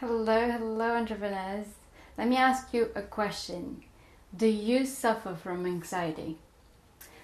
Hello entrepreneurs. Let me ask you a question. Do you suffer from anxiety?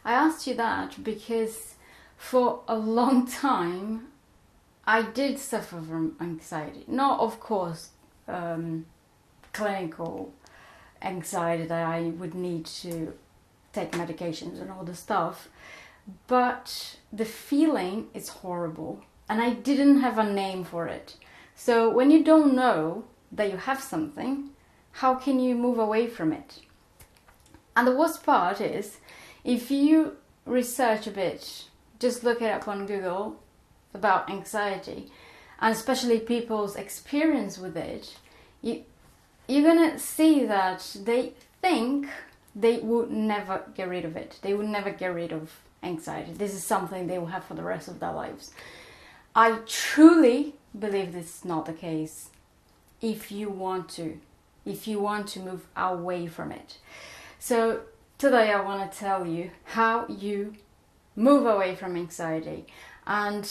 I asked you that because for a long time I did suffer from anxiety. Not, of course, clinical anxiety that I would need to take medications and all the stuff, but the feeling is horrible and I didn't have a name for it. So when you don't know that you have something, how can you move away from it? And the worst part is, if you research a bit, just look it up on Google about anxiety, and especially people's experience with it, you're gonna see that they think they would never get rid of it. They would never get rid of anxiety. This is something they will have for the rest of their lives. I truly believe this is not the case if you want to move away from it. So today I want to tell you how you move away from anxiety and,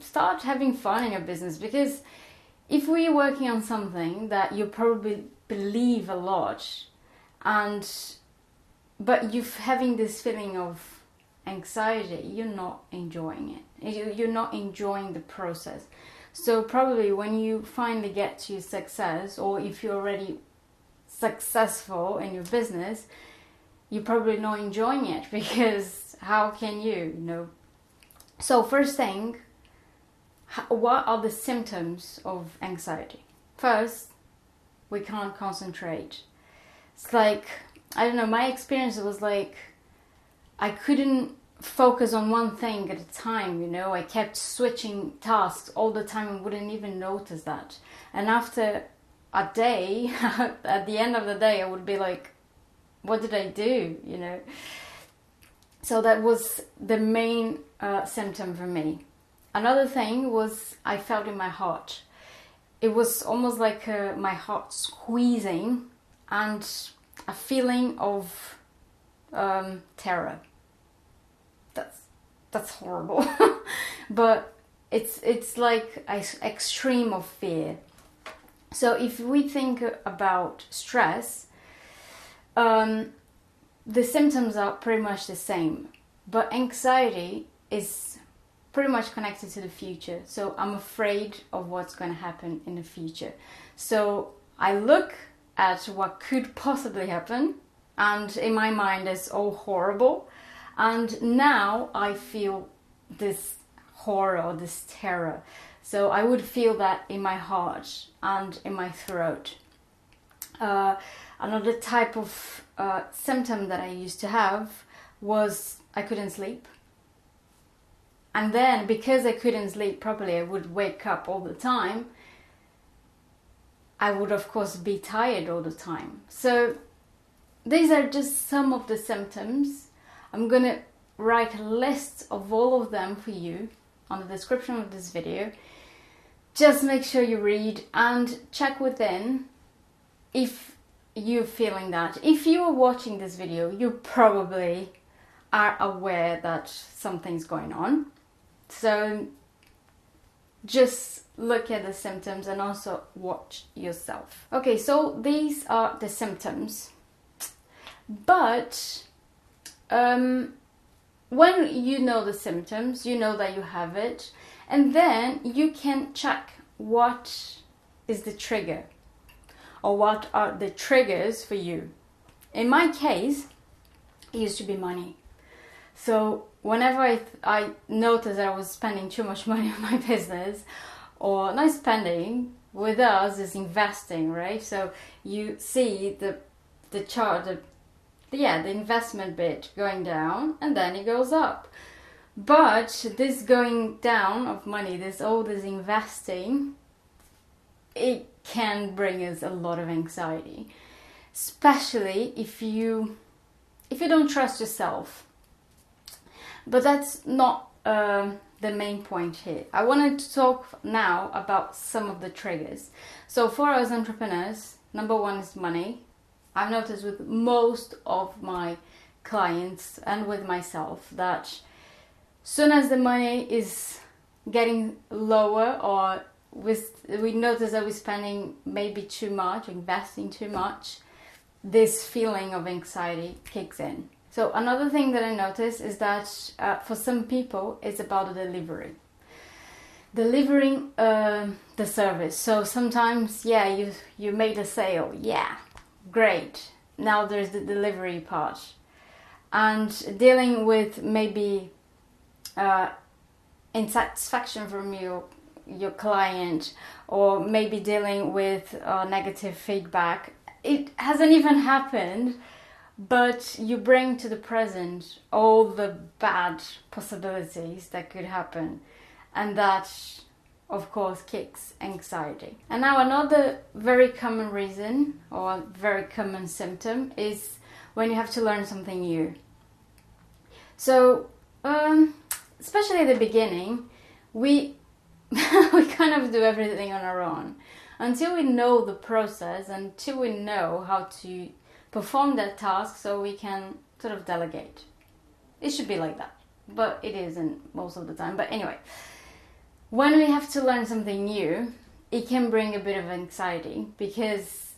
start having fun in your business. Because if we're working on something that you probably believe a lot, but you're having this feeling of anxiety, you're not enjoying it. You're not enjoying the process. So probably when you finally get to success, or if you're already successful in your business, you're probably not enjoying it, because how can you? So first thing, what are the symptoms of anxiety? First, we can't concentrate. It's like, I don't know, my experience was like, I couldn't focus on one thing at a time, I kept switching tasks all the time and wouldn't even notice that. And after a day, at the end of the day, I would be like, what did I do, So that was the main symptom for me. Another thing was I felt in my heart. It was almost like my heart squeezing and a feeling of terror. That's horrible. But it's like an extreme of fear. So if we think about stress, the symptoms are pretty much the same, but anxiety is pretty much connected to the future. So I'm afraid of what's going to happen in the future. So I look at what could possibly happen, and in my mind it's all horrible. And now I feel this horror, this terror. So I would feel that in my heart and in my throat. Another type of symptom that I used to have was I couldn't sleep. And then because I couldn't sleep properly, I would wake up all the time. I would, of course, be tired all the time. So these are just some of the symptoms. I'm going to write a list of all of them for you on the description of this video. Just make sure you read and check within if you're feeling that. If you are watching this video, you probably are aware that something's going on. So just look at the symptoms and also watch yourself. Okay, so these are the symptoms. But when you know the symptoms, you know that you have it, and then you can check what is the trigger, or what are the triggers for you. In my case, it used to be money. So whenever I noticed that I was spending too much money on my business, or not spending, with us is investing, right? So you see the chart, the investment bit going down, and then it goes up. But this going down of money, all this investing, it can bring us a lot of anxiety, especially if you don't trust yourself. But that's not the main point here. I wanted to talk now about some of the triggers. So for us entrepreneurs, number one is money. I've noticed with most of my clients and with myself that soon as the money is getting lower or we notice that we're spending maybe too much, investing too much, this feeling of anxiety kicks in. So another thing that I noticed is that for some people, it's about the delivery. Delivering the service. So sometimes, you made a sale. Yeah, great. Now there's the delivery part. And dealing with maybe insatisfaction from your client, or maybe dealing with negative feedback. It hasn't even happened, but you bring to the present all the bad possibilities that could happen, and that of course kicks anxiety. And now another very common reason or very common symptom is when you have to learn something new. So especially at the beginning, we we kind of do everything on our own until we know the process, until we know how to perform that task, so we can sort of delegate. It should be like that, but it isn't most of the time. But anyway, when we have to learn something new, it can bring a bit of anxiety because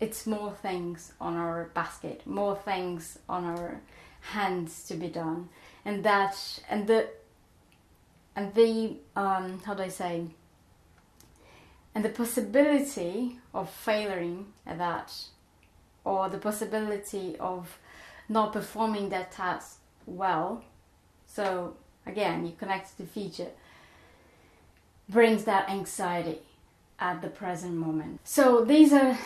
it's more things on our basket, more things on our hands to be done, and the how do I say? And the possibility of failing at that, or the possibility of not performing that task well. So again, you connect to the future, brings that anxiety at the present moment. So these are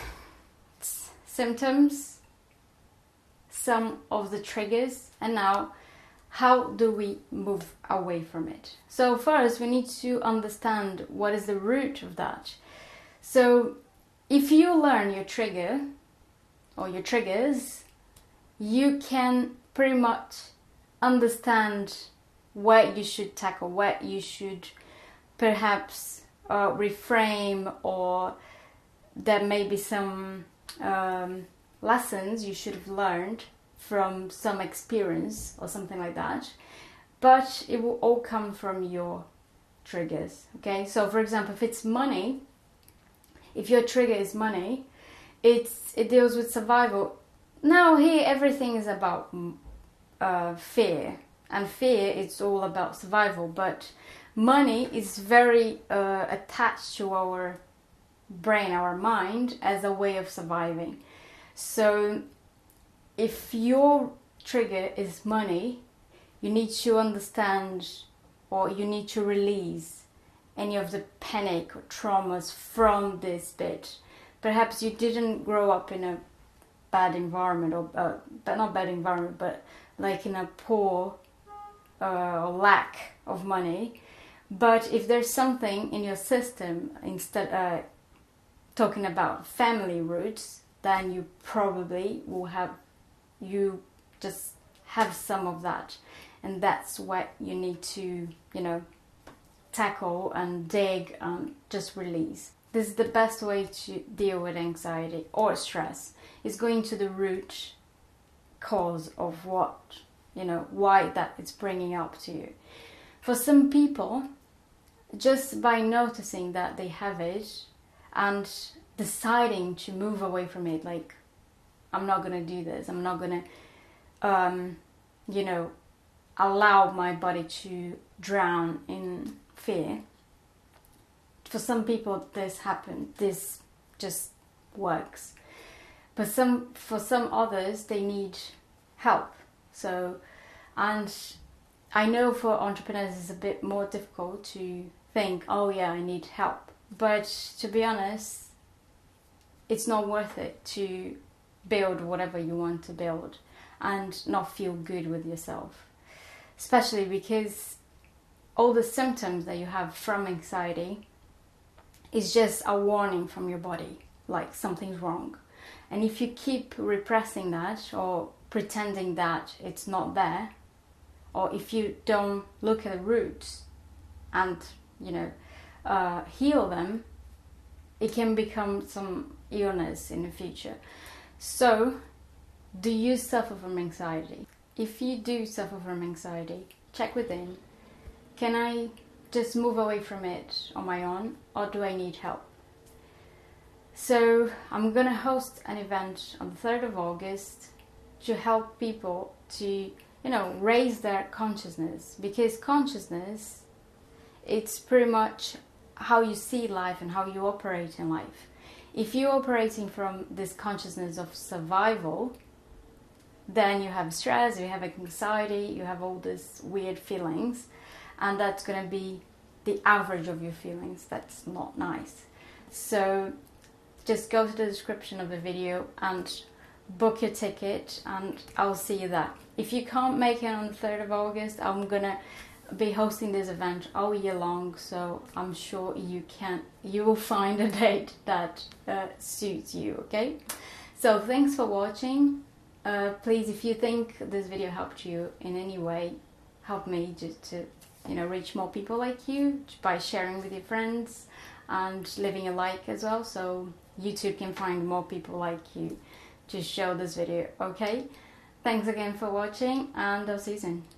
symptoms, some of the triggers, and now how do we move away from it? So first we need to understand what is the root of that. So if you learn your trigger or your triggers, you can pretty much understand what you should tackle, what you should perhaps reframe, or there may be some lessons you should have learned from some experience or something like that, but it will all come from your triggers. Okay, so for example, if it's money, if your trigger is money, it deals with survival. Now here everything is about fear, and fear, it's all about survival, but money is very attached to our brain, our mind, as a way of surviving. So if your trigger is money, you need to understand, or you need to release any of the panic or traumas from this bit. Perhaps you didn't grow up in a bad environment, or but not bad environment, but like in a poor or lack of money. But if there's something in your system, instead talking about family roots, then you probably will have, you just have some of that, and that's what you need to, tackle and dig and just release. This is the best way to deal with anxiety or stress, is going to the root cause of what, why that it's bringing up to you. For some people, just by noticing that they have it and deciding to move away from it, like, I'm not going to do this, I'm not going to, allow my body to drown in fear. For some people this happens, this just works. But for some others, they need help. So, and I know for entrepreneurs it's a bit more difficult to think, oh yeah, I need help. But to be honest, it's not worth it to build whatever you want to build and not feel good with yourself. Especially because all the symptoms that you have from anxiety is just a warning from your body, like something's wrong. And if you keep repressing that or pretending that it's not there, or if you don't look at the roots and, heal them, it can become some illness in the future. So, do you suffer from anxiety? If you do suffer from anxiety, check within. Can I just move away from it on my own, or do I need help? So I'm gonna host an event on the 3rd of August to help people to, raise their consciousness, because consciousness, it's pretty much how you see life and how you operate in life. If you're operating from this consciousness of survival, then you have stress, you have anxiety, you have all these weird feelings, and that's going to be the average of your feelings. That's not nice. So just go to the description of the video and book your ticket, and I'll see you there. If you can't make it on the 3rd of August, I'm going to be hosting this event all year long, so I'm sure you will find a date that suits you, okay? So thanks for watching. Please, if you think this video helped you in any way, help me just to reach more people like you by sharing with your friends and leaving a like as well, so YouTube can find more people like you to show this video, okay? Thanks again for watching, and I'll see you soon.